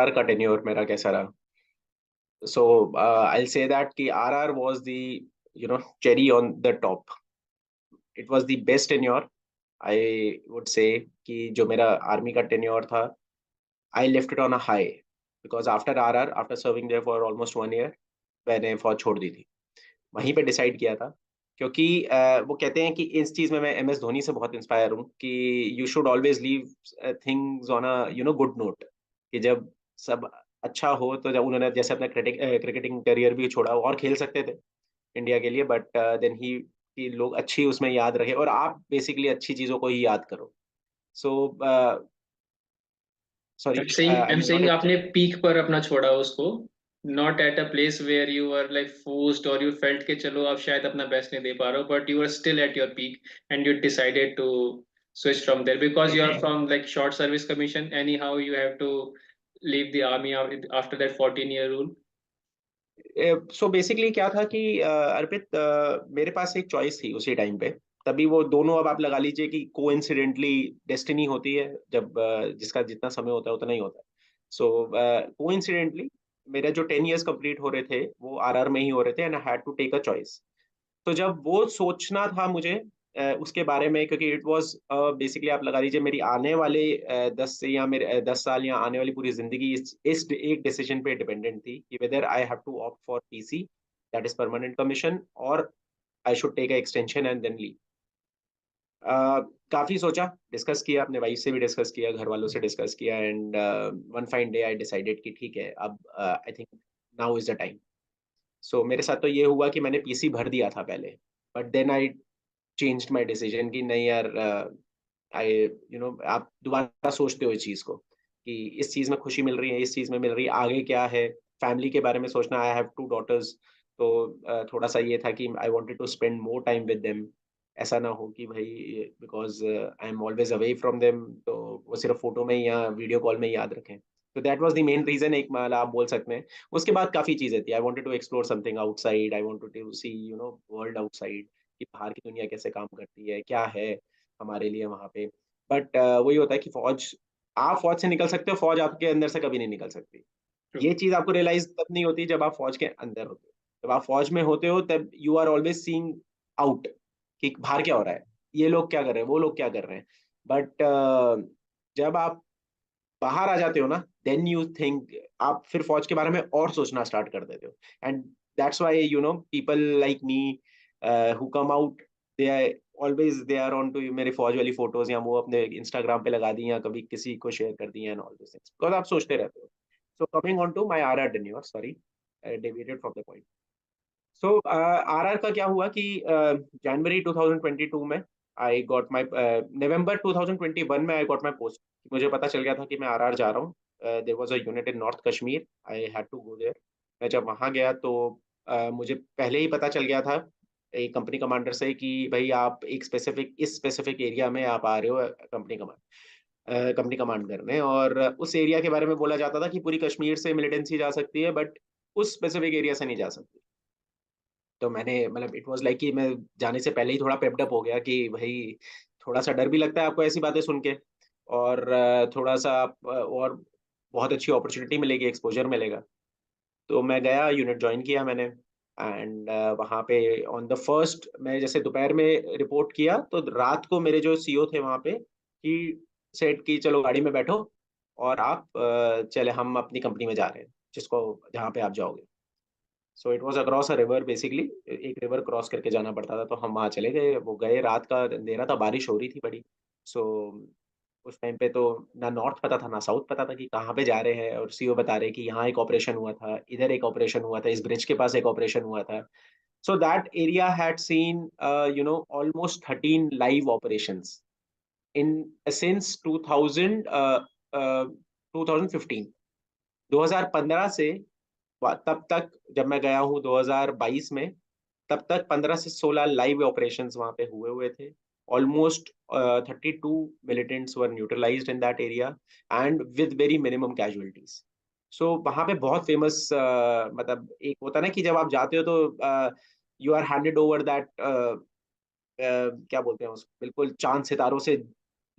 RR का tenure मेरा कैसा रहा. सो आई से दैट कि RR was the cherry on the top. It was the best tenure. I would say कि जो मेरा आर्मी का टेन्योर था, I left it on a high, because after RR, after serving there for almost 1 year, मैंने फौज छोड़ दी थी. वहीं पे डिसाइड किया था. क्योंकि वो कहते हैं कि इस चीज में मैं एम एस धोनी से बहुत इंस्पायर हूँ कि you should always leave things on a good note. कि जब सब अच्छा हो, तो जब उन्होंने जैसे अपना क्रिकेटिंग करियर भी छोड़ा, और खेल सकते थे इंडिया के लिए, बट देन ही कि लोग अच्छी उसमें याद रखे, और आप बेसिकली अच्छी चीजों को ही याद करो. So sorry, I'm I saying wanted. आपने पीक पर अपना छोड़ा उसको, not at a place where you are like forced और यू फेल्ट के चलो आप शायद अपना बेस्ट नहीं दे पा रहे हो, but you are still at your peak and you decided to switch from there because you are from like short service commission, anyhow you have to leave the army after that 14-year rule. So basically क्या था कि अर्पित, मेरे पास एक choice थी उसी time पे. तभी वो दोनों, अब आप लगा लीजिए कि कोइंसिडेंटली डेस्टिनी होती है, जब जिसका जितना समय होता है उतना ही होता है. सो कोइंसिडेंटली मेरा जो 10 इयर्स कंप्लीट हो रहे थे वो आरआर में ही हो रहे थे, and I had to take a choice. तो जब वो सोचना था मुझे उसके बारे में, क्योंकि इट वाज बेसिकली आप लगा लीजिए मेरी आने वाले 10 साल या आने वाली पूरी जिंदगी इस एक डिसीजन पे डिपेंडेंट थी कि whether I have to opt for PC, that is permanent commission, और I should take a extension and then leave. काफी सोचा, डिस्कस किया, अपने वाइफ से भी डिस्कस किया, घर वालों से डिस्कस किया, and one fine day I decided कि ठीक है, अब I think now is the time. So मेरे साथ तो ये हुआ कि मैंने पीसी भर दिया था पहले, but then I changed my decision कि नहीं यार, आई आप दोबारा सोचते हो इस चीज को कि इस चीज में खुशी मिल रही है, इस चीज में मिल रही है, आगे क्या है. फैमिली के बारे में सोचना, आई हैव 2 daughters. तो थोड़ा सा ये था कि I wanted to spend more time with them. ऐसा ना हो कि भाई, because I am always away from them, तो वो सिर्फ फोटो में ही या वीडियो कॉल में ही याद रखें. तो that was the main reason, एक मतलब आप बोल सकते हैं. उसके बाद काफी चीजें थी. I wanted to explore something outside, I wanted to see world outside, कि बाहर की दुनिया कैसे काम करती है, क्या है हमारे लिए वहां पे. बट वही होता है कि फौज, आप फौज से निकल सकते हो, फौज आपके अंदर से कभी नहीं निकल सकती. True. ये चीज आपको रियलाइज तब नहीं होती जब आप फौज के अंदर होते हो. जब आप फौज में होते हो तब you are always seeing out, कि बाहर क्या हो रहा है, ये लोग क्या कर रहे हैं, वो लोग क्या कर रहे हैं. बट जब आप बाहर आ जाते हो ना, देन यू थिंक, आप फिर फौज के बारे में और सोचना स्टार्ट कर देते हो. And that's why people like me who come out, they are always they are on to मेरे फौज वाली फोटोज, या वो अपने इंस्टाग्राम पे लगा दी, या कभी किसी को शेयर कर दी, and all this things, because आप सोचते रहते हो. So coming on to my RR tenure, sorry, deviated from the point. So RR का क्या हुआ कि जनवरी 2022 में आई गॉट माय, नवंबर 2021 में आई गॉट माय पोस्ट. मुझे पता चल गया था कि मैं आरआर जा रहा हूँ. There was a unit in north Kashmir, I had to go there. मैं जब वहां गया तो मुझे पहले ही पता चल गया था एक कंपनी कमांडर से कि भाई आप एक स्पेसिफिक, इस स्पेसिफिक एरिया में आप आ रहे हो कंपनी कमांड करने. और उस एरिया के बारे में बोला जाता था कि पूरी कश्मीर से मिलिटेंसी जा सकती है, बट उस स्पेसिफिक एरिया से नहीं जा सकती. तो मैंने मतलब इट वाज लाइक कि मैं जाने से पहले ही थोड़ा पेप्ड अप हो गया कि भाई, थोड़ा सा डर भी लगता है आपको ऐसी बातें सुन के, और थोड़ा सा और बहुत अच्छी अपॉर्चुनिटी मिलेगी, एक्सपोजर मिलेगा. तो मैं गया, यूनिट ज्वाइन किया मैंने. एंड वहाँ पे ऑन द फर्स्ट, मैं जैसे दोपहर में रिपोर्ट किया, तो रात को मेरे जो सीओ थे वहाँ पे, कि सेट की चलो गाड़ी में बैठो, और आप चले, हम अपनी कंपनी में जा रहे हैं, जिसको जहाँ पे आप जाओगे. So it was across a river basically, एक रिवर क्रॉस करके जाना पड़ता था. तो हम वहाँ चले गए, वो गए, रात का अंधेरा था, बारिश हो रही थी बड़ी. सो उस टाइम पे तो ना नॉर्थ पता था ना साउथ पता था कि कहाँ पे जा रहे हैं. और सीओ बता रहे कि यहाँ एक ऑपरेशन हुआ था, इधर एक ऑपरेशन हुआ था, इस ब्रिज के पास एक ऑपरेशन हुआ था. So that area had seen almost 13 live operations in since 2015. 2015 से तब तक, जब मैं गया हूँ 2022 में, तब तक 15 से 16 लाइव ऑपरेशंस वहां पे हुए हुए थे. Almost 32 militants were neutralised in that area, and with very minimum casualties. So वहां पे बहुत फेमस, मतलब एक होता है ना कि जब आप जाते हो तो you are handed over that, क्या बोलते हैं उसको, बिल्कुल चांद सितारों से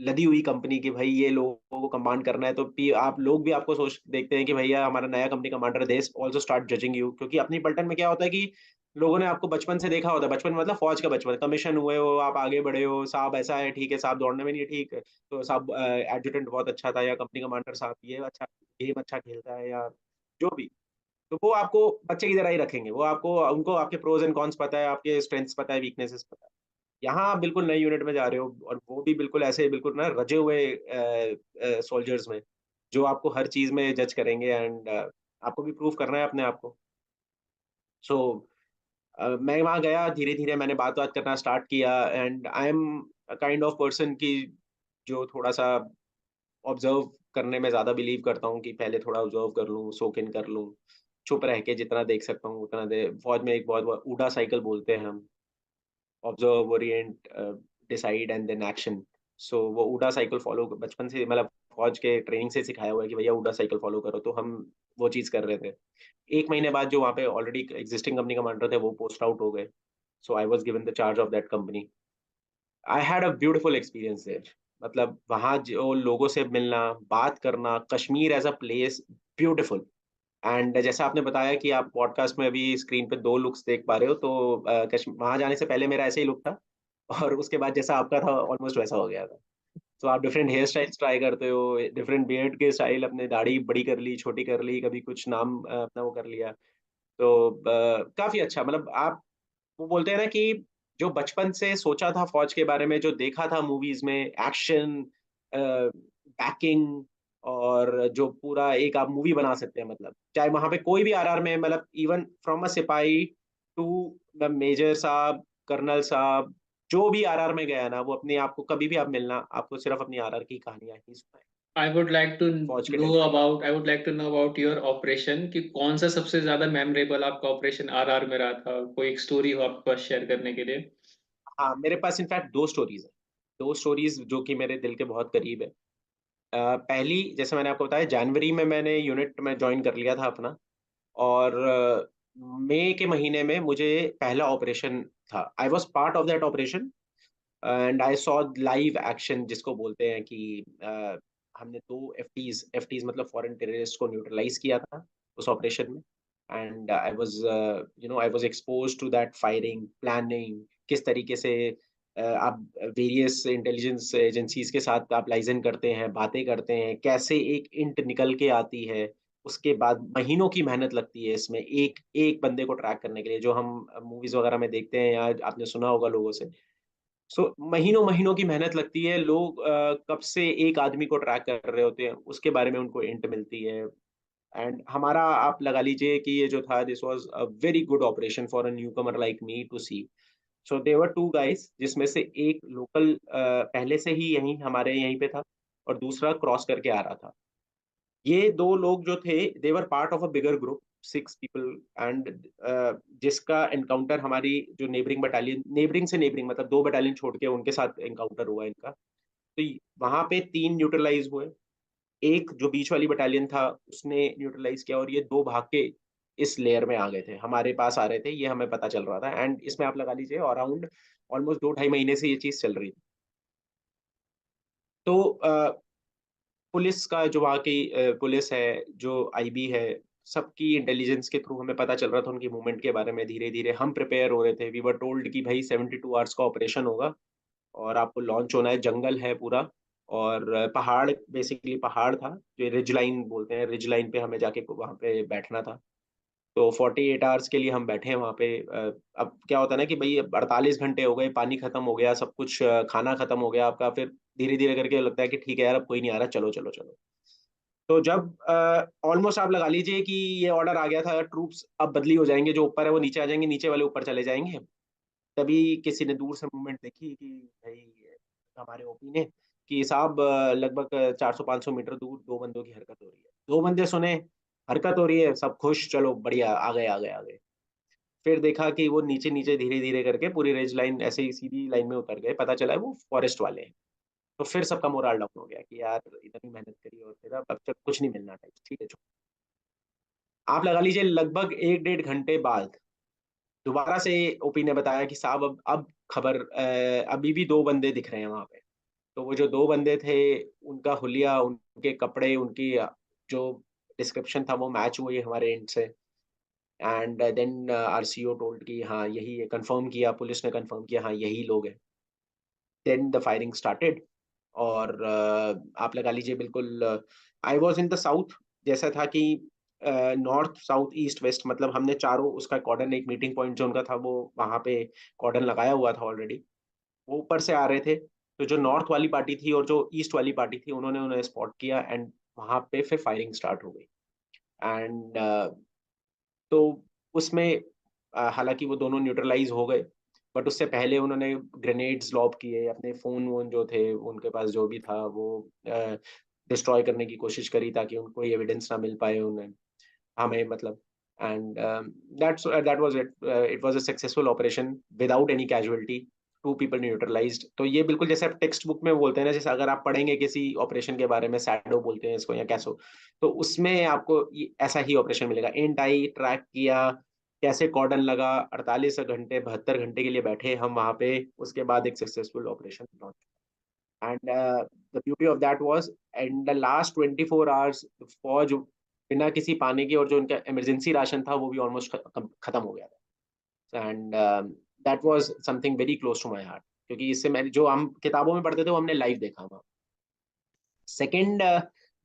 लदी हुई कंपनी की भाई ये लोगों को कमांड करना है, तो आप लोग भी आपको सोच देखते हैं कि भैया हमारा नया कंपनी कमांडर है, they also start judging you, क्योंकि अपनी पलटन में क्या होता है कि लोगों ने आपको बचपन से देखा होता है, बचपन मतलब फौज का बचपन, कमीशन हुए हो, आप आगे बढ़े हो, साहब ऐसा है ठीक है, साहब दौड़ने में नहीं ठीक है, तो साहब एडजुटेंट बहुत अच्छा था, या कंपनी कमांडर साहब ये अच्छा गेम अच्छा खेलता है, या जो भी, तो वो आपको बच्चे की तरह ही रखेंगे, वो आपको उनको आपके प्रोज एंड कॉन्स पता है, आपके स्ट्रेंथ्स पता है, वीकनेसेस पता है। यहाँ आप बिल्कुल नई यूनिट में जा रहे हो, और वो भी बिल्कुल ऐसे बिल्कुल ना रजे हुए सोल्जर्स में, जो आपको हर चीज में जज करेंगे, एंड आपको भी प्रूव करना है अपने आप को। सो मैं वहाँ गया, धीरे धीरे मैंने बात बात करना स्टार्ट किया, and I am kind of person की जो थोड़ा सा ऑब्जर्व करने में ज्यादा बिलीव करता हूँ, कि पहले थोड़ा ऑब्जर्व कर लूँ, सोक इन कर लूँ, चुप रह के जितना देख सकता हूँ उतना दे। फौज में एक बहुत ऊडा साइकिल बोलते हैं हम, observe, orient, decide and then action. So वो ऊडा साइकिल फॉलो बचपन से, मतलब फौज के ट्रेनिंग से सिखाया हुआ है कि भैया ऊडा साइकिल फॉलो करो, तो हम वो चीज कर रहे थे। एक महीने बाद जो वहाँ पे ऑलरेडी एग्जिस्टिंग कंपनी कमांडर थे वो पोस्ट आउट हो गए, so I was given the charge of that company. I had a beautiful experience there, मतलब वहाँ जो लोगों से मिलना, बात करना, Kashmir as a place, beautiful. And जैसा आपने बताया कि आप पॉडकास्ट में अभी स्क्रीन पे 2 लुक्स देख पा रहे हो, तो वहाँ जाने से पहले मेरा ऐसे ही लुक था, और उसके बाद जैसा आपका था ऑलमोस्ट वैसा हो गया था। तो आप डिफरेंट हेयर स्टाइल्स ट्राई करते हो, डिफरेंट बियर्ड के स्टाइल, अपने दाढ़ी बड़ी कर ली, छोटी कर ली, कभी कुछ नाम अपना वो कर लिया। तो काफी अच्छा, मतलब आप, वो बोलते हैं ना कि जो बचपन से सोचा था फौज के बारे में, जो देखा था मूवीज में, एक्शन, बैकिंग, और जो पूरा एक आप मूवी बना सकते हैं, मतलब चाहे वहां पे कोई भी आरआर में, मतलब इवन फ्रॉम अ सिपाही टू द मेजर साहब, कर्नल साहब, जो भी आरआर में गया ना, वो अपने आप को कभी भी आप मिलना, आपको सिर्फ अपनी आरआर की कहानियां ही सुनाए, आई वुड लाइक टू फौज के no territory. About I would like to know about your operation, कि कौन सा सबसे ज्यादा मेमोरेबल आपका ऑपरेशन आरआर में रहा था, कोई एक स्टोरी हो आपके पास शेयर करने के लिए। हाँ, मेरे पास इनफैक्ट 2 स्टोरीज है, 2 स्टोरीज जो कि मेरे दिल के बहुत करीब है। पहली, जैसे मैंने आपको बताया, जनवरी में मैंने यूनिट में ज्वाइन कर लिया था अपना, और मई के महीने में मुझे पहला ऑपरेशन था, I was part of that operation, and I saw live action, जिसको बोलते हैं कि हमने 2 एफ टीज मतलब फॉरेन टेररिस्ट को न्यूट्रलाइज किया था उस ऑपरेशन में। And I was expose to that firing, planning, किस तरीके से आप वेरियस इंटेलिजेंस एजेंसीज के साथ आप लाइजन करते हैं, बातें करते हैं, कैसे एक इंट निकल के आती है, उसके बाद महीनों की मेहनत लगती है इसमें, एक एक बंदे को ट्रैक करने के लिए, जो हम मूवीज वगैरह में देखते हैं, या आपने सुना होगा लोगों से। सो महीनों महीनों की मेहनत लगती है, लोग कब से एक आदमी को ट्रैक कर रहे होते हैं, उसके बारे में उनको इंट मिलती है। एंड हमारा, आप लगा लीजिए कि ये जो था, this was a very good operation for a newcomer like me to see. So they were 2 guys, जिसमें से एक लोकल पहले से ही यहीं हमारे यहीं पे था, और दूसरा क्रॉस करके आ रहा था। ये 2 लोग जो थे, they were part of a bigger group, 6 people, and जिसका एनकाउंटर हमारी जो नेबरिंग बटालियन, नेबरिंग से नेबरिंग मतलब 2 बटालियन छोड़ के उनके साथ एनकाउंटर हुआ इनका। तो वहां पे 3 न्यूट्रलाइज हुए, एक जो बीच वाली बटालियन था उसने न्यूट्रलाइज किया, और ये 2 भाग के इस लेयर में आ गए थे, हमारे पास आ रहे थे, ये हमें पता चल रहा था। एंड इसमें आप लगा लीजिए अराउंड ऑलमोस्ट 2 ढाई महीने से ये चीज चल रही थी। तो पुलिस का जो वहाँ की पुलिस है, जो आईबी है, सबकी इंटेलिजेंस के थ्रू हमें पता चल रहा था उनकी मूवमेंट के बारे में। धीरे धीरे हम प्रिपेयर हो रहे थे, वी वर टोल्ड कि भाई 72 आवर्स का ऑपरेशन होगा, और आपको लॉन्च होना है, जंगल है पूरा, और पहाड़, बेसिकली पहाड़ था, जो रिज लाइन बोलते हैं, रिज लाइन पे हमें जाके वहाँ पे बैठना था। तो 48 आवर्स के लिए हम बैठे हैं वहाँ पे। अब क्या होता है ना कि भाई 48 घंटे हो गए, पानी खत्म हो गया, सब कुछ, खाना खत्म हो गया आपका, फिर धीरे धीरे करके लगता है कि ठीक है यार, अब कोई नहीं आ रहा, चलो चलो चलो। तो जब ऑलमोस्ट आप लगा लीजिए कि ये ऑर्डर आ गया था, ट्रूप्स अब बदली हो जाएंगे, जो ऊपर है वो नीचे आ जाएंगे, नीचे वाले ऊपर चले जाएंगे, तभी किसी ने दूर से मूवमेंट देखी कि भाई, हमारे ओपी ने, कि साहब लगभग 400 500 मीटर दूर 2 बंदों की हरकत हो रही है। 2 बंदे सुने, हरकत हो रही है, सब खुश, चलो बढ़िया, आ गए आ गए आ गए। फिर देखा कि वो नीचे नीचे धीरे धीरे करके पूरी रेंज लाइन ऐसे ही सीधी लाइन में उतर गए, पता चला है वो फॉरेस्ट वाले हैं। तो फिर सबका मोराल डाउन हो गया कि यार इतनी मेहनत करी, और फिर अब तक कुछ नहीं मिलना था, ठीक है, छोड़ो। आप लगा लीजिए लगभग 1 डेढ़ घंटे बाद दोबारा से ओपी ने बताया कि साहब अब खबर, अभी भी 2 बंदे दिख रहे हैं वहां पे। तो वो जो 2 बंदे थे, उनका हुलिया, उनके कपड़े, उनकी जो डिस्क्रिप्शन था वो मैच हुई हमारे एंड से। एंड देन आरसीओ टोल्ड कि हाँ यही है, कंफर्म किया, पुलिस ने कंफर्म किया हाँ यही लोग हैं। Then the firing started. और आप लगा लीजिए बिल्कुल, I was in the south, जैसा था कि नॉर्थ साउथ ईस्ट वेस्ट, मतलब हमने चारों उसका कॉर्डन, एक मीटिंग पॉइंट जो उनका था वो वहां पे कॉर्डन लगाया हुआ था ऑलरेडी। वो ऊपर से आ रहे थे, तो जो नॉर्थ वाली पार्टी थी और जो ईस्ट वाली पार्टी थी उन्होंने उन्हें स्पॉट किया, एंड वहां पे फिर फायरिंग स्टार्ट हो गई। एंड तो उसमें हालांकि वो दोनों न्यूट्रलाइज हो गए, बट उससे पहले उन्होंने ग्रेनेड्स लॉब किए, अपने फोन वोन जो थे उनके पास जो भी था वो डिस्ट्रॉय करने की कोशिश करी, ताकि उनको कोई एविडेंस ना मिल पाए उन्हें, हमें मतलब। And that was it, it was a successful operation without any casualty, 2 people neutralised. तो ये बिल्कुल जैसे आप टेक्स्ट बुक में बोलते हैं ना, जैसे अगर आप पढ़ेंगे किसी ऑपरेशन के बारे में, सैडो बोलते हैं इसको या कैसो, तो उसमें आपको ऐसा ही ऑपरेशन मिलेगा। एंड आई ट्रैक किया, कैसे कॉर्डन लगा, 48 घंटे 72 घंटे के लिए बैठे हम वहां पे, उसके बाद एक successful operation launch. And the beauty of that was, in the last 24 hours फौज बिना किसी पानी के, और जो उनका इमरजेंसी राशन था वो भी ऑलमोस्ट खत्म हो गया था। And that was something very close to my heart, क्योंकि इससे मैंने, जो हम किताबों में पढ़ते थे वो हमने लाइव देखा हुआ। सेकंड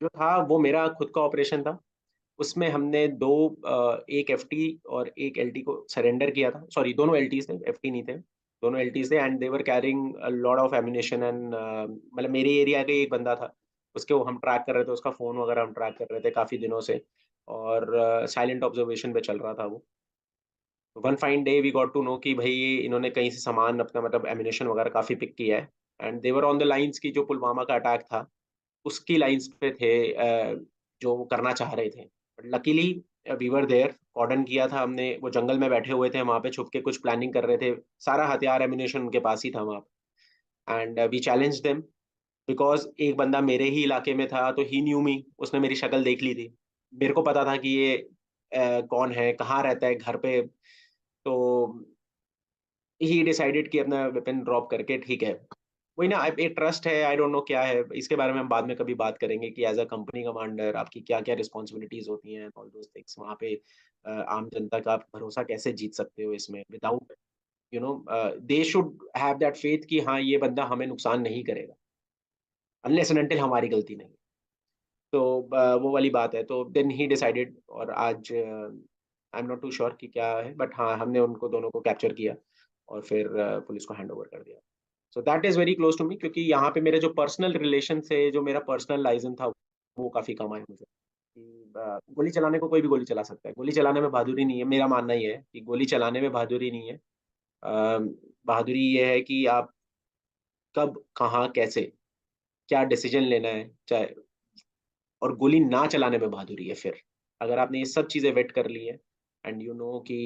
जो था वो मेरा खुद का ऑपरेशन था। उसमें हमने एक एफटी और एक एलटी को सरेंडर किया था। सॉरी, दोनों एलटीज थे, एफटी नहीं थे, दोनों एलटीज थे। And they were carrying lot of ammunition, and मतलब मेरे एरिया का एक बंदा था, उसके वो हम ट्रैक कर रहे थे, उसका फोन वगैरह हम ट्रैक कर रहे थे काफी दिनों से, और साइलेंट ऑब्जर्वेशन पे चल रहा था वो। One fine day we got to know कि भाई ये इन्होंने कहीं से सामान अपना, मतलब एम्यूनेशन वगैरह काफी पिक किया है। And they were on the lines की, जो पुलवामा का अटैक था उसकी लाइंस पे थे, जो वो करना चाह रहे थे। But luckily we were there, cordon किया था हमने, वो जंगल में बैठे हुए थे वहां पे, छुप के कुछ प्लानिंग कर रहे थे, सारा हथियार एम्यूनेशन उनके पास ही था वहां पे। And we challenge them, because एक बंदा मेरे ही इलाके में था, तो ही न्यू मी, उसने मेरी शक्ल देख ली थी, मेरे को पता था कि ये कौन है, कहाँ रहता है, घर पे। तो ही डिसाइडेड कि अपना वेपन ड्रॉप करके, ठीक है, वही ना, एक ट्रस्ट है, आई डोंट नो क्या है, इसके बारे में हम बाद में कभी बात करेंगे कि एज अ कंपनी कमांडर आपकी क्या क्या रिस्पॉन्सिबिलिटीज होती हैं, ऑल दोस थिंग्स वहाँ पे। आम जनता का आप भरोसा कैसे जीत सकते हो इसमें, without you know, they should have that faith कि हाँ ये बंदा हमें नुकसान नहीं करेगा, अनलेस एंड अनटिल हमारी गलती नहीं। तो वो वाली बात है। तो देन ही डिसाइडेड, और आज I am not too sure कि क्या है, बट हाँ हमने उनको दोनों को कैप्चर किया और फिर पुलिस को हैंड ओवर कर दिया। So that is very close to me, क्योंकि यहाँ पे मेरे जो पर्सनल रिलेशन से, जो मेरा पर्सनल लाइजन था वो काफी कम आया मुझे, कि गोली चलाने को कोई भी गोली चला सकता है, गोली चलाने में बहादुरी नहीं है, मेरा मानना ये है कि गोली चलाने में बहादुरी नहीं है। बहादुरी ये है कि आप कब, कहाँ, कैसे, क्या डिसीजन लेना है, चाहे, और गोली ना चलाने में बहादुरी है फिर, अगर आपने ये सब चीजें वेट कर ली है, एंड यू नो कि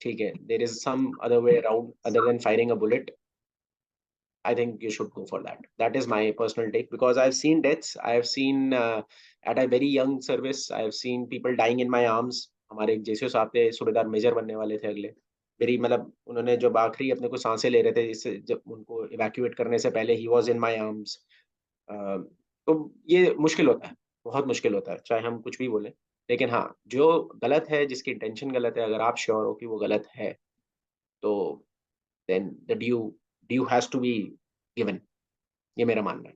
ठीक है, there is some other way around other than firing a bullet, I think you should go for that. That is my personal take, because I've seen deaths. I've seen at a very young service. I've seen people dying in my arms. हमारे एक JCO साहब थे, सूबेदार major बनने वाले थे अगले, मेरी मतलब उन्होंने जब आखिरी अपने को सांसें ले रहे थे, जिससे जब उनको इवैक्यूएट करने से पहले he was in my arms. तो ये मुश्किल होता है, बहुत मुश्किल होता है, चाहे हम कुछ भी बोलें। लेकिन हाँ, जो गलत है, जिसकी इंटेंशन गलत है, अगर आप श्योर हो कि वो गलत है, तो then the due has to be given, ये मेरा मानना है।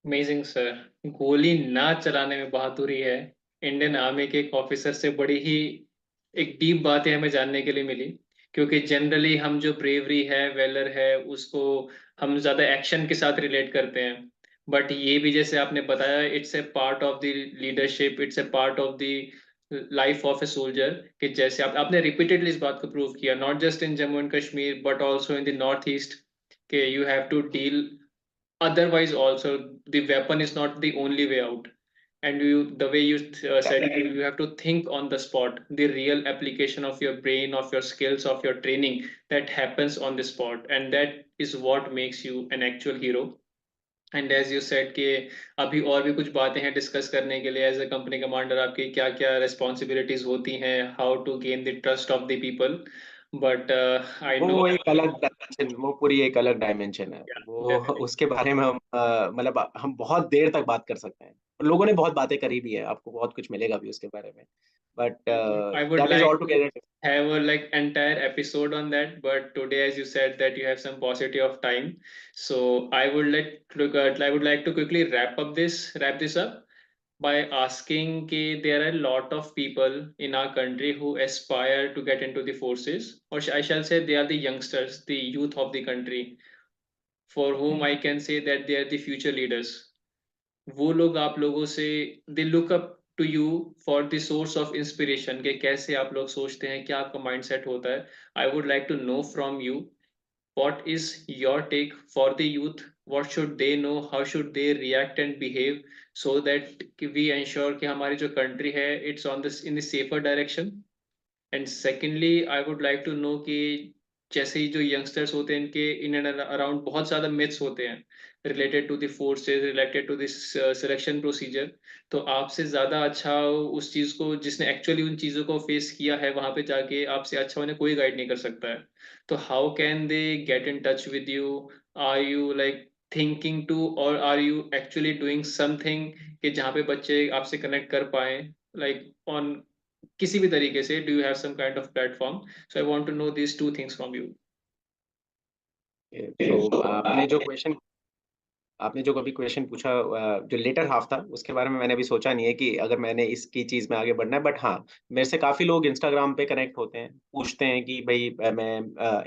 Amazing sir. गोली ना चलाने में बहादुरी है, इंडियन आर्मी के एक ऑफिसर से बड़ी ही एक डीप बातें हमें जानने के लिए मिली। क्योंकि जनरली हम जो ब्रेवरी है, वेलर है, उसको हम ज्यादा एक्शन के साथ रिलेट करते हैं। बट ये भी जैसे आपने बताया, it's a part of the leadership, it's a part of the life of a soldier. कि जैसे आपने रिपीटेडली इस बात को प्रूव किया, not just in Jammu and Kashmir but also in the north east, कि you have to deal otherwise also. The weapon is not the only way out. And you, the way you said it, you have to think on the spot, the real application of your brain, of your skills, of your training, that happens on the spot, and that is what makes you an actual hero. And as you said कि अभी और भी कुछ बातें हैं discuss करने के लिए, एज अ कंपनी कमांडर आपकी क्या क्या रिस्पॉन्सिबिलिटीज होती हैं, how to gain the trust of the people. But I know वो एक अलग वो पूरी एक अलग डायमेंशन है Yeah, वो। definitely. उसके बारे में हम मतलब हम बहुत देर तक बात कर सकते हैं, और लोगों ने बहुत बातें करी भी है, आपको बहुत कुछ मिलेगा भी उसके बारे में, but I would that is like all to together. have a like entire episode on that, but today, as you said, that you have some paucity of time, so I would like to quickly wrap this up by asking कि there are a lot of people in our country who aspire to get into the forces, or I shall say they are the youngsters, the youth of the country, for whom I can say that they are the future leaders. वो लोग आप लोगों से they look up to you for the source of inspiration के कैसे आप लोग सोचते हैं, क्या आपका माइंडसेट होता है. I would like to know from you what is your take for the youth, what should they know, how should they react and behave so that we ensure कि हमारी जो country है it's on this in the safer direction. And secondly I would like to know कि जैसे ही जो youngsters होते हैं इनके इन एंड अराउंड बहुत ज़्यादा मिथ्स होते हैं related to the forces, related to this selection procedure. तो आपसे ज़्यादा अच्छा उस चीज़ को जिसने एक्चुअली उन चीज़ों को फेस किया है वहाँ पे जाके आपसे अच्छा उन्हें कोई गाइड नहीं कर सकता है. तो how can they get in touch with you? Are you like thinking to और are you actually doing something कि जहाँ पे बच्चे आपसे कनेक्ट कर पाए लाइक ऑन किसी भी तरीके से? Do you have some kind of platform? So I want to know these two things from you. So आपने जो कभी क्वेश्चन पूछा, जो लेटर हाफ था उसके बारे में मैंने अभी सोचा नहीं है कि अगर मैंने इसकी चीज में आगे बढ़ना है, बट हाँ, मेरे से काफी लोग इंस्टाग्राम पे कनेक्ट होते हैं, पूछते हैं कि भाई मैं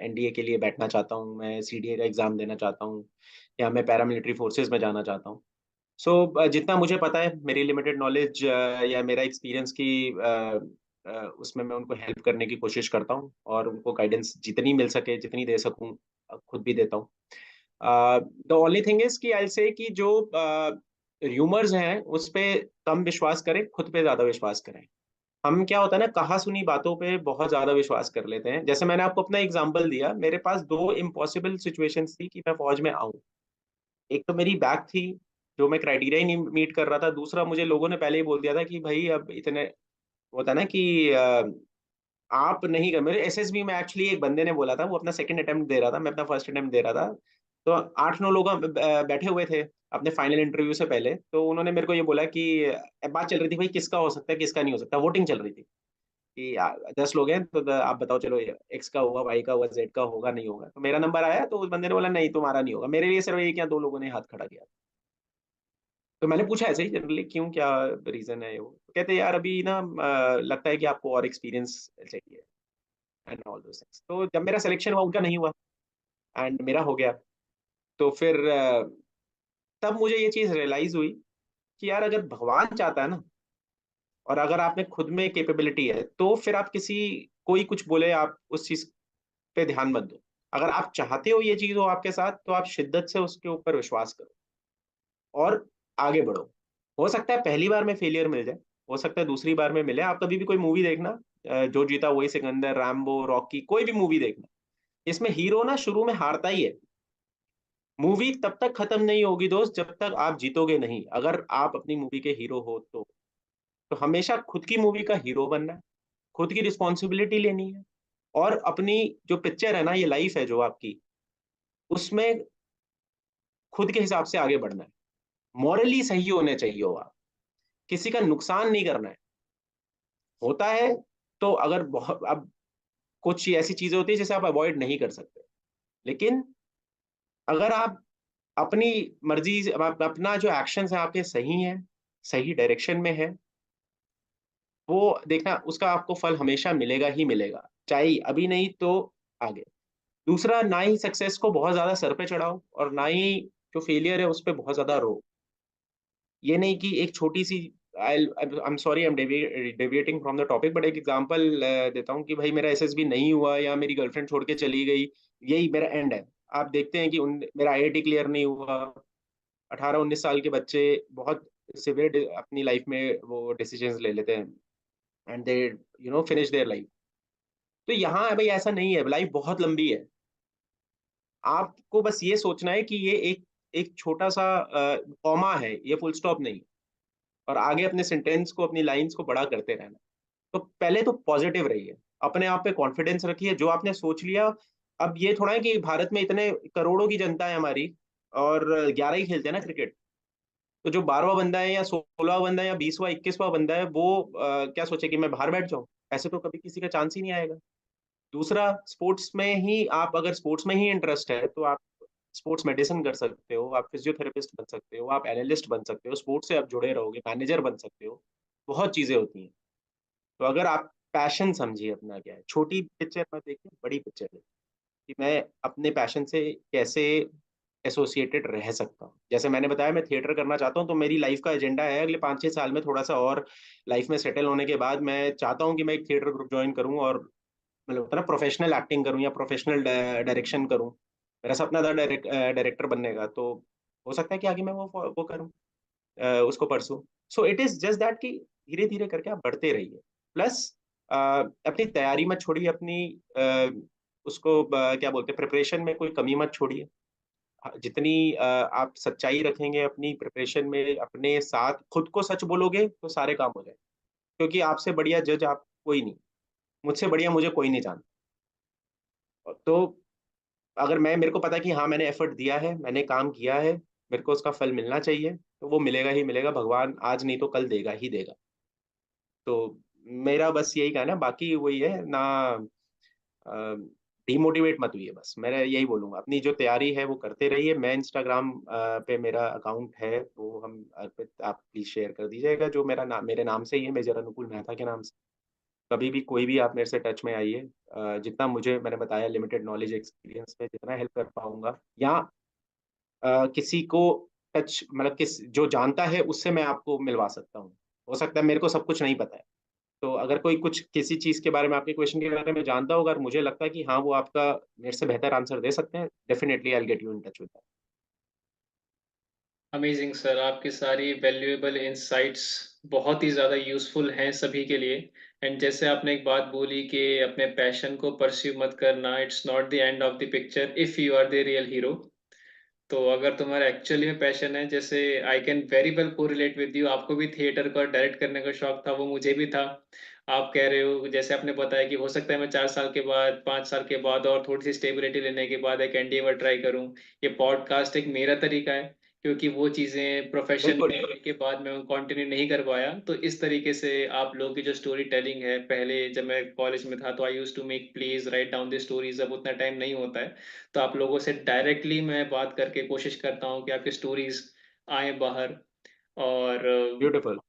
एनडीए के लिए बैठना चाहता हूँ, मैं सीडीए का एग्जाम देना चाहता हूँ, या मैं पैरामिलिट्री फोर्सेज में जाना चाहता हूँ। सो जितना मुझे पता है, मेरी लिमिटेड नॉलेज या मेरा एक्सपीरियंस की उसमें मैं उनको हेल्प करने की कोशिश करता हूँ, और उनको गाइडेंस जितनी मिल सके, जितनी दे सकूँ, खुद भी देता हूँ। द ओनली थिंग इज कि आई से कि जो र्यूमर्स हैं उस पे कम विश्वास करें, खुद पे ज्यादा विश्वास करें। हम क्या होता है ना, कहा सुनी बातों पे बहुत ज्यादा विश्वास कर लेते हैं। जैसे मैंने आपको अपना एग्जांपल दिया, मेरे पास दो इम्पॉसिबल सिचुएशंस थी कि मैं फौज में आऊं। एक तो मेरी बैक थी, जो मैं क्राइटेरिया ही नहीं मीट कर रहा था। दूसरा, मुझे लोगों ने पहले ही बोल दिया था कि भाई अब इतने, होता है ना कि आप नहीं कर। मेरे एसएसबी में एक्चुअली एक बंदे ने बोला था, वो अपना सेकंड अटेम्प्ट दे रहा था, मैं अपना फर्स्ट अटेम्प्ट दे रहा था। तो 8-9 लोग बैठे हुए थे अपने फाइनल इंटरव्यू से पहले। तो उन्होंने मेरे को ये बोला कि बात चल रही थी भाई किसका हो सकता है किसका नहीं हो सकता, वोटिंग चल रही थी कि 10 लोग हैं तो आप बताओ, चलो एक्स का होगा, वाई का होगा, जेड का होगा, नहीं होगा। तो मेरा नंबर आया तो उस बंदे ने बोला नहीं तुम्हारा नहीं होगा। मेरे लिए सिर्फ एक या दो लोगों ने हाथ खड़ा किया। तो मैंने पूछा ऐसे ही जनरली, क्यों, क्या रीजन है? वो तो कहते यार अभी ना लगता है कि आपको और एक्सपीरियंस चाहिए, एंड ऑल दोस थिंग्स। तो जब मेरा सिलेक्शन हुआ, उनका नहीं हुआ, एंड मेरा हो गया। तो फिर तब मुझे ये चीज रियलाइज हुई कि यार अगर भगवान चाहता है ना, और अगर आप में खुद में कैपेबिलिटी है, तो फिर आप किसी, कोई कुछ बोले, आप उस चीज पे ध्यान मत दो। अगर आप चाहते हो ये चीज हो आपके साथ, तो आप शिद्दत से उसके ऊपर विश्वास करो और आगे बढ़ो। हो सकता है पहली बार में फेलियर मिल जाए, हो सकता है दूसरी बार में मिले। आप कभी भी कोई मूवी देखना, जो जीता वही सिकंदर, रैम्बो, रॉकी, कोई भी मूवी देखना, इसमें हीरो ना शुरू में हारता ही है। मूवी तब तक खत्म नहीं होगी दोस्त जब तक आप जीतोगे नहीं। अगर आप अपनी मूवी के हीरो हो तो हमेशा खुद की मूवी का हीरो बनना है, खुद की रिस्पॉन्सिबिलिटी लेनी है, और अपनी जो पिक्चर है ना, ये लाइफ है जो आपकी, उसमें खुद के हिसाब से आगे बढ़ना है। मॉरली सही होने चाहिए हो आप, किसी का नुकसान नहीं करना है। होता है तो अगर बहुत, अब कुछ ऐसी चीजें होती है जिसे आप अवॉइड नहीं कर सकते, लेकिन अगर आप अपनी मर्जी से, अपना जो एक्शन है आपके सही है, सही डायरेक्शन में है, वो देखना उसका आपको फल हमेशा मिलेगा ही मिलेगा, चाहे अभी नहीं तो आगे। दूसरा, ना ही सक्सेस को बहुत ज्यादा सर पे चढ़ाओ, और ना ही जो फेलियर है उस पर बहुत ज्यादा रो। ये नहीं कि एक छोटी सी, I am sorry, I am deviating from the topic, but एक एग्जांपल देता हूँ कि भाई मेरा एसएसबी नहीं हुआ, या मेरी गर्लफ्रेंड छोड़ के चली गई, यही मेरा एंड है। आप देखते हैं कि मेरा आईआईटी क्लियर नहीं हुआ। 18-19 साल के बच्चे बहुत सिवियर अपनी लाइफ में वो डिसीजंस ले लेते हैं, and they finish their life. तो यहाँ है भाई, ऐसा नहीं है, लाइफ बहुत लंबी है। आपको बस ये सोचना है कि ये एक एक छोटा सा कॉमा है, ये फुल स्टॉप नहीं। और आगे अपने सेंटेंस को, अपनी लाइंस को बड़ा करते रहना। तो पहले तो पॉजिटिव रहिए, अपने आप पे कॉन्फिडेंस रखिए, जो आपने सोच लिया अब ये थोड़ा है कि भारत में इतने करोड़ों की जनता है हमारी, और 11 ही खेलते हैं ना क्रिकेट। तो जो 12वां बंदा है या 16वां बंदा है या 20वां 21वां बंदा है वो क्या सोचे कि मैं बाहर बैठ जाऊं? ऐसे तो कभी किसी का चांस ही नहीं आएगा। दूसरा, स्पोर्ट्स में ही आप, अगर स्पोर्ट्स में ही इंटरेस्ट है तो आप स्पोर्ट्स मेडिसिन कर सकते हो, आप फिजियोथेरेपिस्ट बन सकते हो, आप एनालिस्ट बन सकते हो, स्पोर्ट्स से आप जुड़े रहोगे, मैनेजर बन सकते हो। बहुत चीजें होती हैं। तो अगर आप पैशन समझिए अपना क्या है, छोटी पिक्चर मत देखिए, बड़ी पिक्चर देखिए कि मैं अपने पैशन से कैसे एसोसिएटेड रह सकता हूँ। जैसे मैंने बताया, मैं थिएटर करना चाहता हूँ, तो मेरी लाइफ का एजेंडा है अगले 5-6 साल में थोड़ा सा और लाइफ में सेटल होने के बाद मैं चाहता हूँ कि मैं एक थिएटर ग्रुप ज्वाइन करूँ और मतलब होता है ना प्रोफेशनल एक्टिंग करूँ या प्रोफेशनल डायरेक्शन करूँ। मेरा सपना था डायरेक्टर बनने का, तो हो सकता है कि आगे मैं वो करूँ, उसको pursue. So it is just that कि धीरे धीरे करके आप बढ़ते रहिए। प्लस अपनी तैयारी मत छोड़िए, अपनी उसको क्या बोलते हैं, प्रिपरेशन में कोई कमी मत छोड़िए। जितनी आप सच्चाई रखेंगे अपनी प्रिपरेशन में, अपने साथ खुद को सच बोलोगे तो सारे काम हो जाए। क्योंकि आपसे बढ़िया जज आप कोई नहीं, मुझसे बढ़िया मुझे कोई नहीं जानता। तो अगर मेरे को पता है कि हाँ मैंने एफर्ट दिया है, मैंने काम किया है, मेरे को उसका फल मिलना चाहिए, तो वो मिलेगा ही मिलेगा। भगवान आज नहीं तो कल देगा ही देगा। तो मेरा बस यही कहना है, बाकी वही है ना, डिमोटिवेट मत हुई है, बस मैं यही बोलूंगा। अपनी जो तैयारी है वो करते रहिए। मैं इंस्टाग्राम पे मेरा अकाउंट है, वो हम आप प्लीज शेयर कर दीजिएगा, जो मेरा नाम मेरे नाम से ही है, मेजर अनुकूल मेहता के नाम से। कभी भी कोई भी आप मेरे से टच में आइए। जितना मुझे मैंने बताया लिमिटेड नॉलेज एक्सपीरियंस में जितना हेल्प कर पाऊंगा, या किसी को टच मतलब किस जो जानता है उससे मैं आपको मिलवा सकता हूँ। हो सकता है मेरे को सब कुछ नहीं पता है, तो अगर कोई कुछ किसी चीज के बारे में, आपके क्वेश्चन के बारे में जानता होगा और मुझे लगता है कि हाँ वो आपका मेरे से बेहतर आंसर दे सकते हैं, definitely I will get you in touch with that. Amazing sir, आपकी सारी वैल्यूएबल इंसाइट्स बहुत ही ज़्यादा यूज़फुल हैं सभी के लिए। एंड जैसे आपने एक बात बोली कि अपने पैशन को परस्यू मत करना, it's not the end of the picture if you are the real hero. तो अगर तुम्हारा एक्चुअली में पैशन है, जैसे I can very well correlate with you, आपको भी थिएटर का डायरेक्ट करने का शौक था, वो मुझे भी था। आप कह रहे हो, जैसे आपने बताया कि हो सकता है मैं 4 साल के बाद, 5 साल के बाद और थोड़ी सी स्टेबिलिटी लेने के बाद एक एनडीए ट्राई करूं। ये पॉडकास्ट एक मेरा तरीका है, क्योंकि वो चीज़ें प्रोफेशन बिल्कुल। में के बाद मैं कंटिन्यू नहीं कर पाया। तो इस तरीके से आप लोगों की जो स्टोरी टेलिंग है, पहले जब मैं कॉलेज में था तो I use to make plays, write down the stories, अब उतना टाइम नहीं होता है। तो आप लोगों से डायरेक्टली मैं बात करके कोशिश करता हूँ कि आपकी स्टोरीज आए बाहर। और ब्यूटीफुल।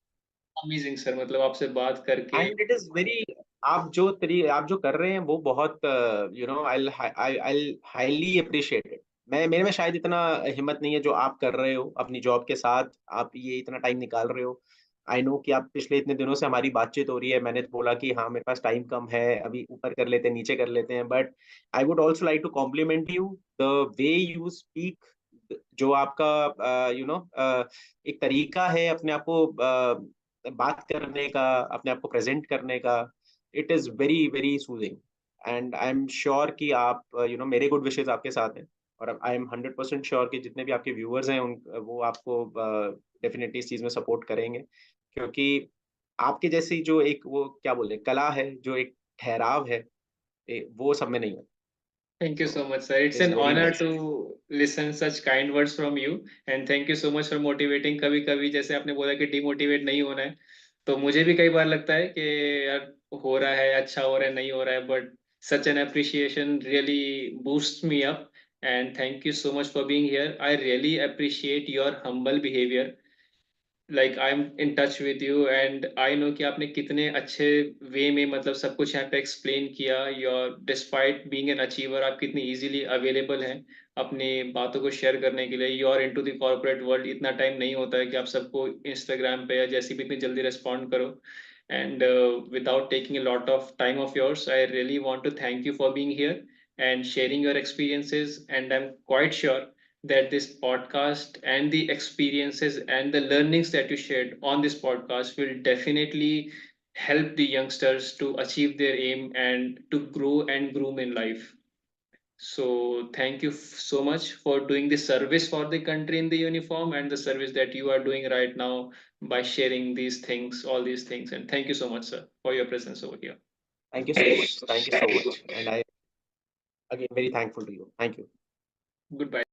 अमेजिंग सर, मतलब आपसे बात करके। एंड इट इज वेरी, आप जो कर रहे हैं वो बहुत आई आई हाईली अप्रिशिएटेड। मैं मेरे में शायद इतना हिम्मत नहीं है जो आप कर रहे हो अपनी जॉब के साथ, आप ये इतना टाइम निकाल रहे हो। आई नो कि आप पिछले इतने दिनों से हमारी बातचीत हो रही है, मैंने बोला कि हाँ मेरे पास टाइम कम है, अभी ऊपर कर लेते हैं नीचे कर लेते हैं, but I would also like to compliment you the way you speak. जो आपका एक तरीका है अपने आप को बात करने का, अपने आप को प्रेजेंट करने का, it is very very soothing. And I am sure कि आप मेरे गुड विशेज आपके साथ हैं। और आई एम 100% श्योर कि जितने भी आपके व्यूअर्स हैं उन वो आपको डेफिनेटली इस चीज में सपोर्ट करेंगे। क्योंकि आपके जैसी जो एक वो क्या बोलते हैं कला है, जो एक ठहराव है, वो सब में नहीं होता। Thank you so so much sir, it it's is an very honour nice. To listen such kind words from you. And thank you so much for motivating. कभी कभी जैसे आपने बोला कि डिमोटिवेट नहीं होना है, तो मुझे भी कई बार लगता है कि यार हो रहा है, अच्छा हो रहा है, नहीं हो रहा है, but such an appreciation really boost me up. And thank you so much for being here, I really appreciate your humble behaviour. Like I am in touch with you and I know कि आपने कितने अच्छे वे में मतलब सब कुछ यहाँ पे एक्सप्लेन किया। Your despite being an achiever, आप कितनी इजीली अवेलेबल हैं अपनी बातों को शेयर करने के लिए। You are into the corporate world, इतना टाइम नहीं होता है कि आप सबको इंस्टाग्राम पे या जैसे भी इतनी जल्दी रिस्पॉन्ड करो। And without taking a lot of time of yours, I really want to thank you for being here and sharing your experiences. And I'm quite sure that this podcast and the experiences and the learnings that you shared on this podcast will definitely help the youngsters to achieve their aim and to grow and groom in life. So thank you so much for doing the service for the country in the uniform and the service that you are doing right now by sharing these things, all these things. And thank you so much, sir, for your presence over here. Thank you so much, thank you so much. And I Again, very thankful to you. Thank you. Goodbye.